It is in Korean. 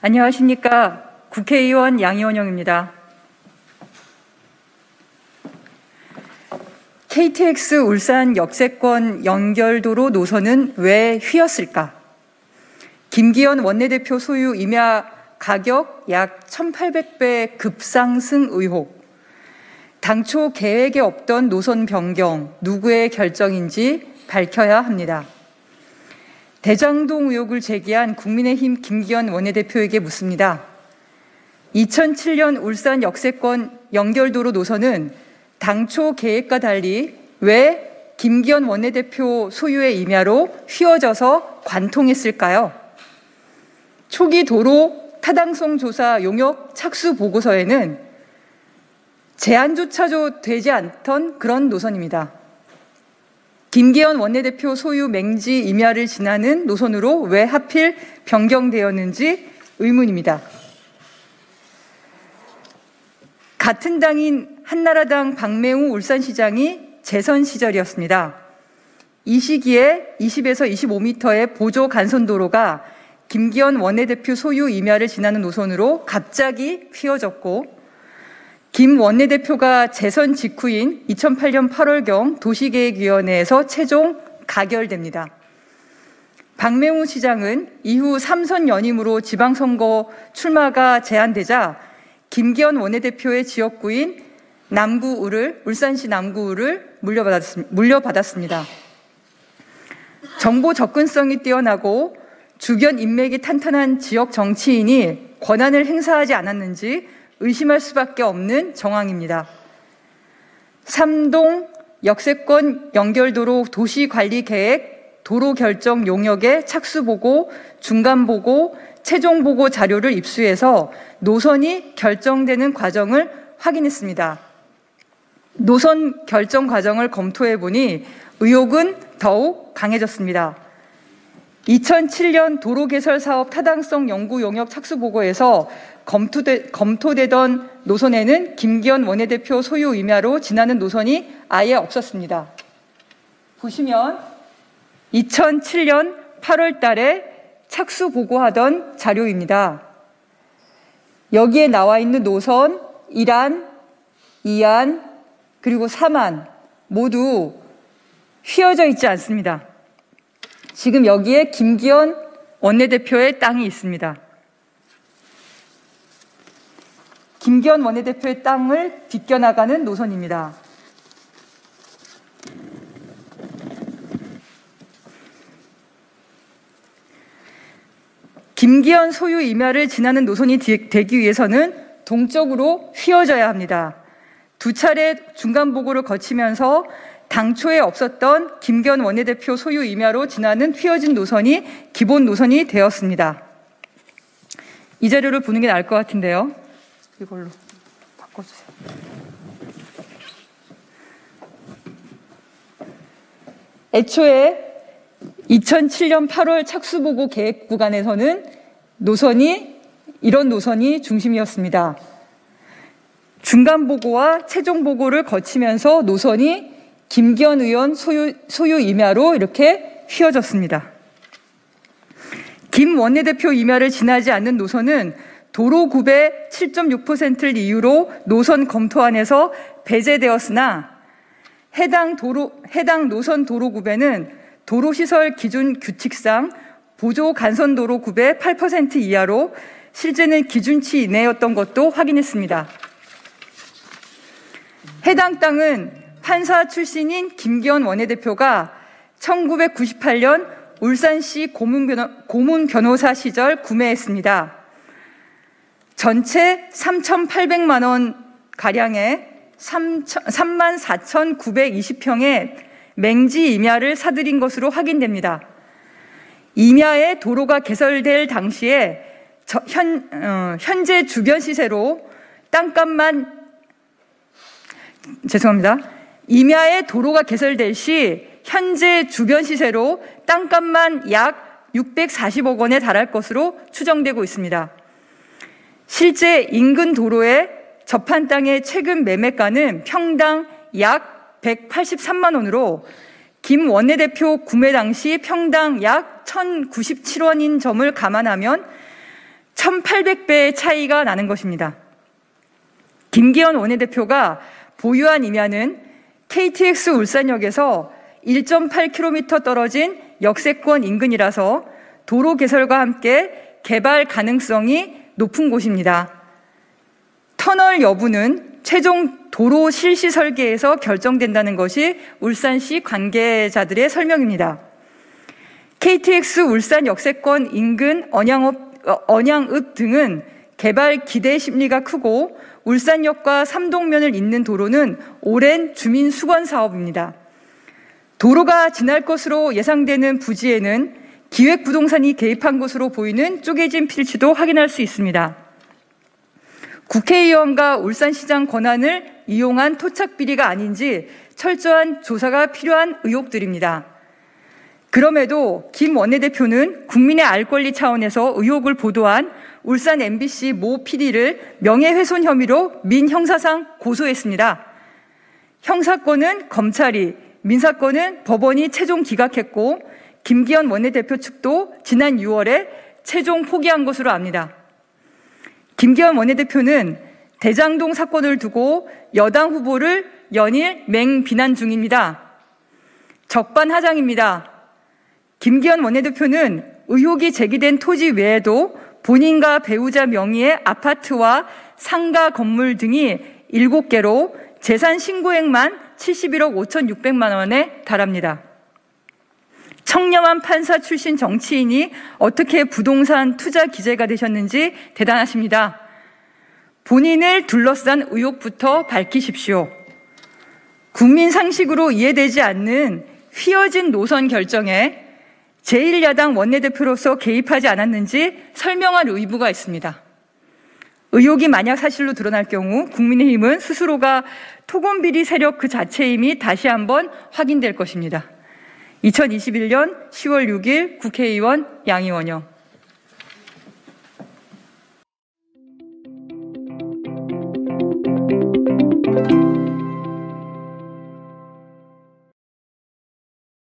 안녕하십니까. 국회의원 양이원영입니다. KTX 울산 역세권 연결도로 노선은 왜 휘었을까? 김기현 원내대표 소유 임야 가격 약 1,800배 급상승 의혹. 당초 계획에 없던 노선 변경, 누구의 결정인지 밝혀야 합니다. 대장동 의혹을 제기한 국민의힘 김기현 원내대표에게 묻습니다. 2007년 울산 역세권 연결도로 노선은 당초 계획과 달리 왜 김기현 원내대표 소유의 임야로 휘어져서 관통했을까요? 초기 도로 타당성 조사 용역 착수 보고서에는 제한조차도 되지 않던 그런 노선입니다. 김기현 원내대표 소유 맹지 임야를 지나는 노선으로 왜 하필 변경되었는지 의문입니다. 같은 당인 한나라당 박맹우 울산시장이 재선 시절이었습니다. 이 시기에 20에서 25m의 보조 간선도로가 김기현 원내대표 소유 임야를 지나는 노선으로 갑자기 휘어졌고, 김 원내대표가 재선 직후인 2008년 8월경 도시계획위원회에서 최종 가결됩니다. 박맹우 시장은 이후 3선 연임으로 지방선거 출마가 제한되자 김기현 원내대표의 지역구인 남구을을, 울산시 남구을을 물려받았습니다. 정보 접근성이 뛰어나고 주변 인맥이 탄탄한 지역 정치인이 권한을 행사하지 않았는지 의심할 수밖에 없는 정황입니다. 3동 역세권 연결도로 도시관리계획 도로 결정 용역의 착수보고, 중간보고, 최종보고 자료를 입수해서 노선이 결정되는 과정을 확인했습니다. 노선 결정 과정을 검토해보니 의혹은 더욱 강해졌습니다. 2007년 도로개설사업 타당성 연구 용역 착수보고에서 검토되던 노선에는 김기현 원내대표 소유 임야로 지나는 노선이 아예 없었습니다. 보시면 2007년 8월 달에 착수 보고하던 자료입니다. 여기에 나와 있는 노선 1안, 2안, 그리고 3안 모두 휘어져 있지 않습니다. 지금 여기에 김기현 원내대표의 땅이 있습니다. 김기현 원내대표의 땅을 비껴나가는 노선입니다. 김기현 소유 임야를 지나는 노선이 되기 위해서는 동쪽으로 휘어져야 합니다. 두 차례 중간 보고를 거치면서 당초에 없었던 김기현 원내대표 소유 임야로 지나는 휘어진 노선이 기본 노선이 되었습니다. 이 자료를 보는 게 나을 것 같은데요. 이걸로 바꿔주세요. 애초에 2007년 8월 착수보고 계획 구간에서는 이런 노선이 중심이었습니다. 중간보고와 최종보고를 거치면서 노선이 김기현 의원 소유 임야로 이렇게 휘어졌습니다. 김 원내대표 임야를 지나지 않는 노선은 도로구배 7.6%를 이유로 노선 검토안에서 배제되었으나 해당 노선 도로구배는 도로시설 기준 규칙상 보조 간선도로 구배 8% 이하로 실제는 기준치 이내였던 것도 확인했습니다. 해당 땅은 판사 출신인 김기현 원내대표가 1998년 울산시 고문 변호사 시절 구매했습니다. 전체 3,800만 원 가량의 34,920평의 맹지 임야를 사들인 것으로 확인됩니다. 임야의 도로가 개설될 당시에 현재 주변 시세로 임야의 도로가 개설될 시 현재 주변 시세로 땅값만 약 640억 원에 달할 것으로 추정되고 있습니다. 실제 인근 도로에 접한 땅의 최근 매매가는 평당 약 183만 원으로 김 원내대표 구매 당시 평당 약 1,097원인 점을 감안하면 1800배의 차이가 나는 것입니다. 김기현 원내대표가 보유한 임야는 KTX 울산역에서 1.8km 떨어진 역세권 인근이라서 도로 개설과 함께 개발 가능성이 높은 곳입니다. 터널 여부는 최종 도로 실시 설계에서 결정된다는 것이 울산시 관계자들의 설명입니다. KTX 울산 역세권 인근 언양읍 등은 개발 기대 심리가 크고 울산역과 삼동면을 잇는 도로는 오랜 주민 수건 사업입니다. 도로가 지날 것으로 예상되는 부지에는 기획부동산이 개입한 것으로 보이는 쪼개진 필지도 확인할 수 있습니다. 국회의원과 울산시장 권한을 이용한 토착 비리가 아닌지 철저한 조사가 필요한 의혹들입니다. 그럼에도 김 원내대표는 국민의 알 권리 차원에서 의혹을 보도한 울산 MBC 모 PD를 명예훼손 혐의로 민형사상 고소했습니다. 형사건은 검찰이, 민사건은 법원이 최종 기각했고 김기현 원내대표 측도 지난 6월에 최종 포기한 것으로 압니다. 김기현 원내대표는 대장동 사건을 두고 여당 후보를 연일 맹비난 중입니다. 적반하장입니다. 김기현 원내대표는 의혹이 제기된 토지 외에도 본인과 배우자 명의의 아파트와 상가 건물 등이 7개로 재산 신고액만 71억 5,600만 원에 달합니다. 청렴한 판사 출신 정치인이 어떻게 부동산 투자 기재가 되셨는지 대단하십니다. 본인을 둘러싼 의혹부터 밝히십시오. 국민 상식으로 이해되지 않는 휘어진 노선 결정에 제1야당 원내대표로서 개입하지 않았는지 설명할 의무가 있습니다. 의혹이 만약 사실로 드러날 경우 국민의힘은 스스로가 토건비리 세력 그 자체임이 다시 한번 확인될 것입니다. 2021년 10월 6일 국회의원 양이원영.